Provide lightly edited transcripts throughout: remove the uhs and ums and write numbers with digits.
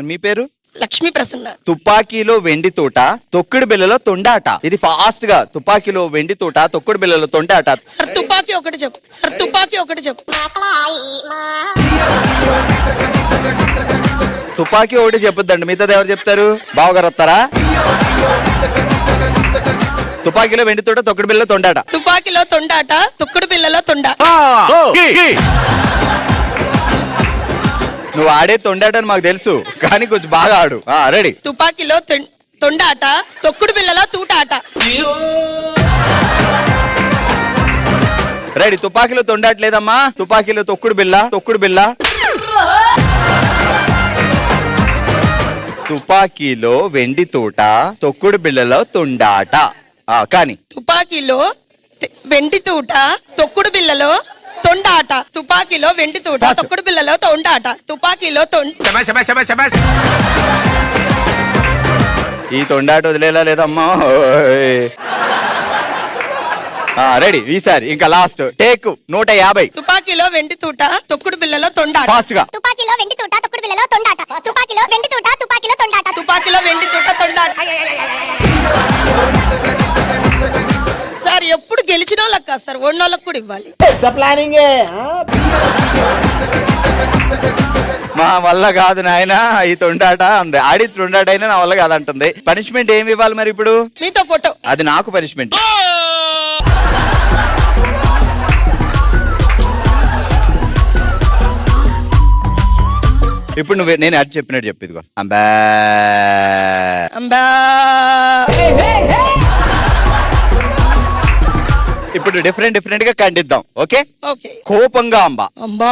మీ పేరు? లక్ష్మీ ప్రసన్న. తుపాకీలో వెండి తోట, తొక్కుడు బిల్లలో తొండాట. ఇది ఫాస్ట్ గా. తుపాకీలో వెండి తోట, తొక్కుడు బిల్లలో తొండాట. సార్ తుపాకీ ఒకటి చెప్పు. సార్ తుపాకీ ఒకటి చెప్పు. తుపాకీ ఒకటి చెప్పొద్దండి, మిగతాది ఎవరు చెప్తారు? బావగారు వస్తారా? తుపాకీలో వెండి తోట, తొక్కుడు బిల్లలో తొండాట. తుపాకీలో తొండాట, తొక్కుడు బిల్లలో తొండాట. నువ్వు ఆడే తొండాట అని మాకు తెలుసు, కానీ కొంచెం బాగా ఆడు. రెడీ. తుపాకీలో తొండాట, తొక్కుడు బిల్లలో తూటాట. రెడీ. తుపాకీలో తొండాట లేదమ్మా, తుపాకీలో తొక్కుడు బిల్ల. తొక్కుడు బిల్ల. తుపాకీలో వెండి తోట, తొక్కుడు బిల్లలో తొండాట. కానీ తుపాకీలో వెండి తూట, తొక్కుడు బిల్లలో తొండాట. తుపాకీలో వెండి తూట, తొక్కుడు బిల్లలో తొండాట. తుపాకీలో ఈ తొండాట వదిలేలా లేదమ్మా. రెడీ. ఈసారి ఇంకా లాస్ట్ టేక్. 150. తుపాకీలో వెండి తూట, తొక్కుడు బిల్లలో తొండాట. ఫాస్ట్ గా. తుపాకీలో వెండి తూట, తొక్కుడు బిల్లలో తొండాట. తుపాకీలో వెండి తూట, తుపాకీలో తొండాట. తుపాకీలో వెండి తూట, తొండాట. సార్ ఎప్పుడు గెలిచిన వాళ్ళకి కాదు సార్, ఓడినోళ్ళకి కూడా ఇవ్వాలి. మా వల్ల కాదు నాయన ఈ తొండాట అంది. ఆడి తొండాట అయినా నా వల్ల కాదంటుంది. పనిష్మెంట్ ఏమి ఇవ్వాలి మరి ఇప్పుడు? మీతో ఫోటో. అది నాకు పనిష్మెంట్. ఇప్పుడు నువ్వు నేను అది చెప్పినట్టు చెప్పు. ఇదిగో అంబా అంబా. ఇప్పుడు డిఫరెంట్ గా ఖండిద్దాం. Okay okay. కోపంగా అంబా. అంబా.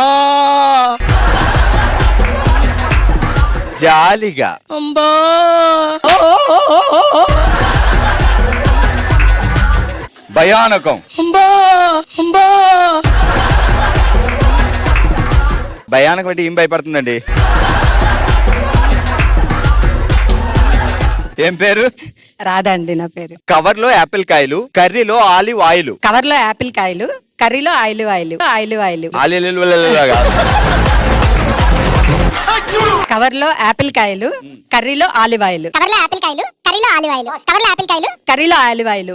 జాలిగా. అంబా. భయానకం. అంబా. అంబా. భయానకం అంటే ఏం భయపడుతుందండి? ఏం పేరు? రాధా అండి నా పేరు. కవర్ లో యాపిల్ కాయలు, కర్రీలో ఆలివ్ ఆయిల్. కవర్ లో యాపిల్ కాయలు, కర్రీలో ఆయిల్ ఆయిల్. కవర్ లో యాపిల్ కాయలు, కర్రీలో ఆలివ్ ఆయిల్. కవర్లో యాపిల్ కాయలు, కర్రీలో ఆలివ్ ఆయిల్. కవర్లో యాపిల్ కాయలు, కర్రీలో ఆలివ్ ఆయిల్.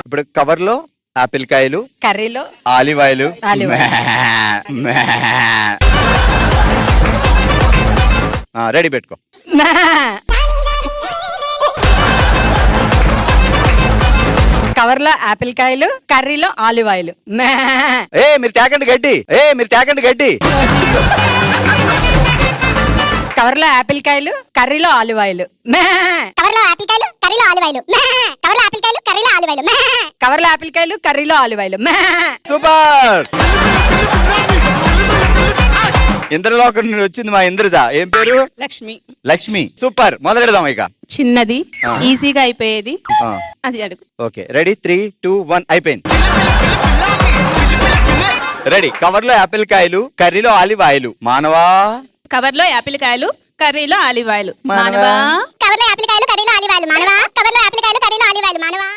ఇప్పుడు కవర్ లో యాపిల్ కాయలు, కర్రీలో ఆలివ్ ఆయిల్. రెడీ పెట్టుకో. కవర్ లో యాపిల్ కాయలు, కర్రీలో ఆలివ్ ఆయిల్. మీరు తేకండి గడ్డి. కవర్ లో యాపిల్ కాయలు, కర్రీలో ఆలివ్ ఆయిల్. కవర్లో యాపిల్ కాయలు, కర్రీలో ఆలివ్ ఆయిల్. కవర్లో యాపిల్ కాయలు, కర్రీలో ఆలివ్ ఆయిల్. కవర్ లో యాపిల్ కాయలు, కర్రీలో ఆలివ్ ఆయిల్. సూపర్. ఇంద్రలోకం నుండి వచ్చింది మా ఇంద్రజ. ఏం పేరు? లక్ష్మి. లక్ష్మి. సూపర్. మొదలెడదాం ఇక. చిన్నది, ఈజీగా అయిపోయేది, అది అడుగు. Okay ready. 3, 2, 1 అయిపోయింది. రెడీ. కవర్ లో యాపిల్ కాయలు, కర్రీలో ఆలివ్ ఆయిల్. మానవా. కవర్ లో యాపిల్ కాయలు, కర్రీలో ఆలివ్ ఆయిల్. మానవా. కవర్లో యాపిల్ కాయలు, కర్రీలో ఆలివ్ ఆయిల్. మానవా. కవర్లో యాపిల్ కాయలు, కర్రీలో ఆలివ్ ఆయిల్. మానవా.